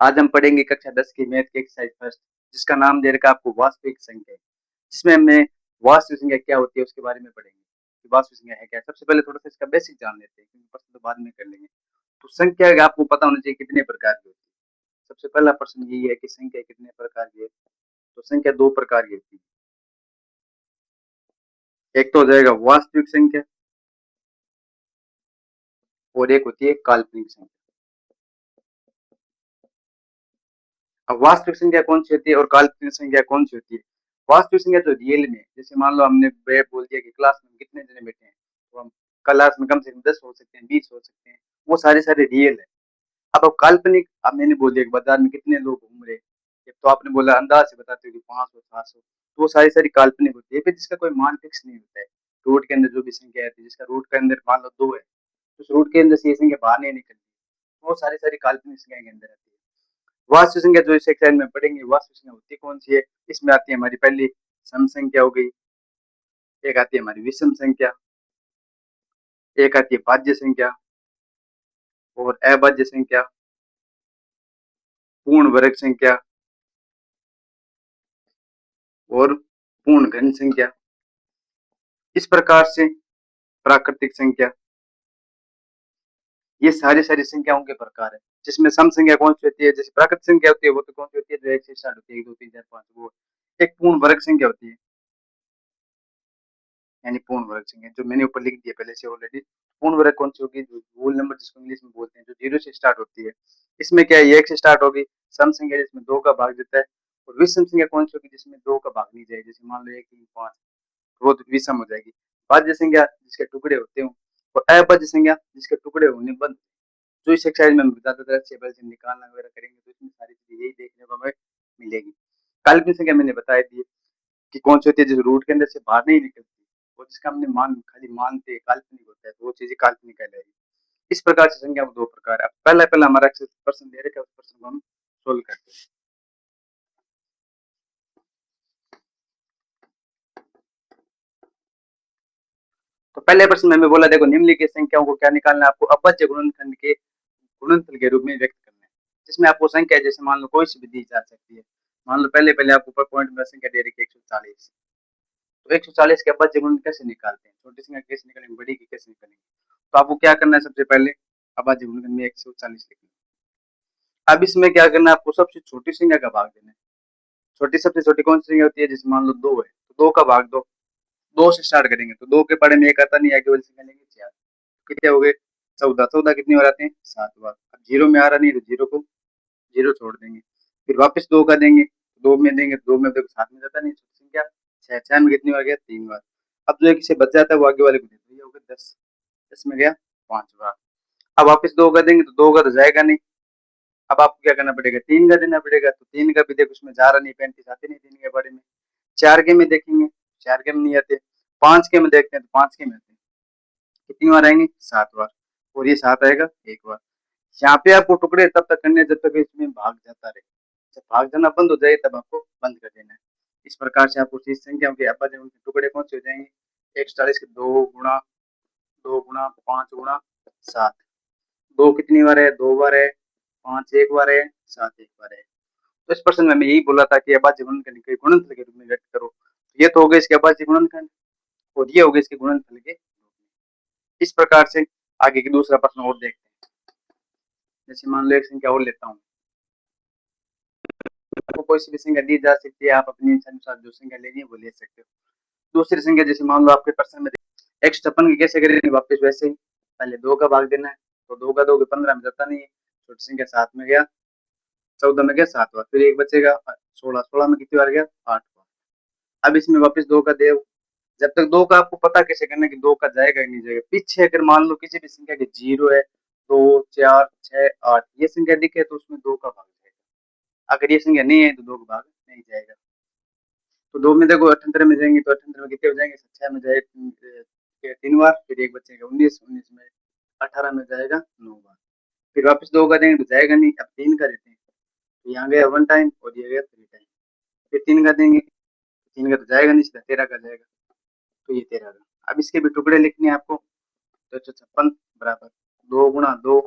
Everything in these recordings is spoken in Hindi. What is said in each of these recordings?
आज हम पढ़ेंगे कक्षा 10 की मैथ की एक्सरसाइज फर्स्ट, जिसका नाम दे रखा है आपको वास्तविक संख्या, जिसमें हमने वास्तविक संख्या क्या होती है उसके बारे में पढ़ेंगे कि वास्तविक संख्या है क्या। सबसे पहले थोड़ा सा इसका बेसिक जान लेते हैं क्योंकि प्रश्न तो बाद में कर लेंगे। तो संख्या का आपको पता होना चाहिए कितने प्रकार की होती है। सबसे पहला प्रश्न यही है कि संख्या कितने प्रकार की है। तो संख्या दो प्रकार की होती है, एक तो हो जाएगा वास्तविक संख्या और एक होती है काल्पनिक संख्या। अब वास्तविक संख्या कौन सी होती है और काल्पनिक संख्या कौन सी होती है। वास्तविक संख्या तो रियल में, जैसे मान लो हमने बोल दिया कि क्लास में कितने जने बैठे हैं, तो हम क्लास में कम से कम 10 हो सकते हैं, 20 हो सकते हैं, वो सारे सारे रियल है। अब काल्पनिक, अब मैंने बोल दिया कि बाजार में कितने लोग घूम रहे, तो आपने बोला अंदाज से बताते हो कि 500 700, तो वो सारी सारी काल्पनिक होती है, फिर जिसका कोई मान फिक्स नहीं होता है। रूट के अंदर जो भी संख्या आती है, जिसका रूट के अंदर मान लो 2 है, तो उस रूट के अंदर से ये संख्या बाहर नहीं निकलती, वो सारी सारी काल्पनिक संख्या के अंदर आती है। वास्तविक संख्या जो इस सेक्शन में पढ़ेंगे, वास्तविक संख्या होती कौन सी है। इसमें आती है हमारी पहली सम संख्या हो गई, एक आती है हमारी विषम संख्या, एक आती है भाज्य संख्या और अभाज्य संख्या, पूर्ण वर्ग संख्या और पूर्ण घन संख्या। इस प्रकार से प्राकृतिक संख्या, ये सारी सारी संख्याओं के प्रकार है। जिसमें सम संख्या कौन सी होती है, जैसे प्राकृतिक संख्या होती है वो तो कौन सी होती है, जो एक से स्टार्ट होती है, एक दो तीन चार पाँच, वो एक पूर्ण वर्ग संख्या होती है। यानी पूर्ण वर्ग संख्या जो मैंने ऊपर लिख दिया पहले से ऑलरेडी। पूर्ण वर्ग कौन सी होगी, जो होल नंबर जिसको इंग्लिश में बोलते हैं, जो जीरो से स्टार्ट होती है। इसमें क्या है, एक से स्टार्ट होगी। सम संख्या जिसमें दो का भाग देता है। और विषम संख्या कौन सी होगी, जिसमें दो का भाग नहीं जाए, जैसे मान लो एक तीन पाँच, वो तो विषम हो जाएगी। भाज्य संख्या जिसके टुकड़े होते हो, और अभाज्य संख्या जिसके टुकड़े होने बंद। जो इस एक्सरसाइज में हम ज्यादातर अच्छे से निकालना वगैरह करेंगे, तो इसमें सारी चीजें यही देखने को हमें मिलेगी। काल्पनिक संख्या मैंने बताई थी कि कौन सी होती है, जिस रूट के अंदर से बाहर नहीं निकलती, और जिसका हमने मान खाली मानते काल्पनिक होता है, तो वो चीजें काल्पनिक कहलाएगी। इस प्रकार से संख्या में दो प्रकार है। अब पहला पहला हमारा प्रश्न दे रखा है, उस प्रश्न को हम सोल्व करते हैं। तो पहले प्रश्न में हमें बोला, देखो निम्नलिखित संख्याओं को क्या निकालना है, आपको अभाज्य गुणनखंड के गुणनफल के रूप में व्यक्त करना है। जिसमें आपको संख्या जैसे मान लो कोई सी भी दी जा सकती है। मान लो पहले पहले आपको पॉइंट में संख्या दे रखी है 140, तो 140 के अभाज्य गुणन कैसे निकालते हैं, छोटी संख्या कैसे निकालेंगे, बड़ी की कैसे निकालेंगे। तो आपको क्या करना है, सबसे पहले अभाज्य गुणन में 140 लिखना। अब इसमें क्या करना है, आपको सबसे छोटी संख्या का भाग देना है। छोटी सबसे छोटी कौन सी संख्या होती है, जैसे मान लो दो है, तो दो का भाग दो। दो से स्टार्ट करेंगे, तो दो के पढ़े में एक आता नहीं है, केवल संख्या लेंगे चार। कितने हो गए, 14। 14 कितनी बार आते हैं, 7 बार। अब जीरो में आ रहा नहीं, तो जीरो को जीरो छोड़ देंगे। फिर वापस दो का देंगे, दो में देंगे, दो में देखो सात में जाता नहीं, छोटी संख्या छह। छह में कितनी बार गया, 3 बार। अब जो एक से बच जाता है वो आगे वाले को दे दो, ये हो गया 10। 10 में गया 5 बार। अब वापस दो का देंगे, तो दो का तो जाएगा नहीं। अब आपको क्या करना पड़ेगा, तीन का देना पड़ेगा। तो तीन का भी देखो उसमें जा रहा नहीं, 35 आते नहीं तीन के बारे में। चार के में देखेंगे, चार के में नहीं आते। पांच के में देखते हैं, तो पांच के में आते हैं। कितनी बार आएंगे, 7 बार। और ये 7 आएगा एक बार। यहाँ पे आपको टुकड़े तब तक करने हैं जब तक इसमें भाग जाता रहे। जब भाग जाना बंद हो जाए तब आपको बंद कर देना है। इस प्रकार से आपको इस संख्या के अभाज्य गुणन के टुकड़े कौन से हो जाएंगे, 140 के दो गुणा पांच गुणा सात। दो कितनी बार है, दो बार है। पांच एक बार है, सात एक बार है। तो इस प्रश्न में मैं यही बोला था कि अभाज्य गुणनखंड के गुणनफल के रूप में व्यक्त करो। ये तो हो गए इसके अभाज्य गुणनखंड, और ये हो गए इसके गुणनफल के। इस प्रकार से आगे की दूसरा प्रश्न और देखते हैं। जैसे मान लो एक संख्या और लेता हूँ, आपको कोई सी भी संख्या दी जा सकती है, आप अपनी इच्छा अनुसार जो संख्या लेनी है वो ले सकते हो। दूसरी संख्या जैसे मान लो आपके प्रश्न में एक छप्पन की कैसे करेंगे, वापस वैसे ही पहले दो का भाग देना है। तो दो का दोगे 15 में जाता नहीं है, छोटी संख्या 7 में गया, 14 में गया 7 बार, फिर एक बचेगा 16। 16 में कितनी बार गया, 8 बार। अब इसमें वापस दो का दे। जब तक दो का आपको पता कैसे करना है कि दो का जाएगा कि नहीं जाएगा, पीछे अगर मान लो किसी भी संख्या के जीरो है, दो चार छह आठ, ये संख्या दिखे तो उसमें दो का भाग जाएगा। अगर ये संख्या नहीं है तो दो का भाग नहीं जाएगा। तो दो में देखो 78 में जाएंगे, तो 78 में कितने हो जाएंगे, छह में जाए तीन बार, फिर एक बचेगा 19। 19 में 18 में जाएगा 9 बार। फिर वापस दो का देंगे तो जाएगा नहीं, अब तीन का देते हैं, तो यहाँ गया वन टाइम और ये गया थ्री टाइम। फिर तीन का देंगे, तीन का तो जाएगा नहीं, सीधा 13 का जाएगा, तो ये 13 का। अब इसके भी टुकड़े लिखने हैं आपको। तो 156 बराबर दो गुणा दो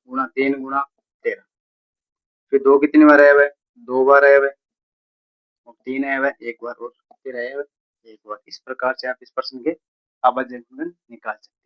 गुणा तीन गुणा 13। फिर 2 कितनी बार आया हुआ है? 2 बार आया हुआ है और 3 आया हुआ है, 1 बार और फिर आया हुआ है 1 बार। इस प्रकार से आप इस प्रश्न के अभाज्य गुणन निकाल सकते हैं।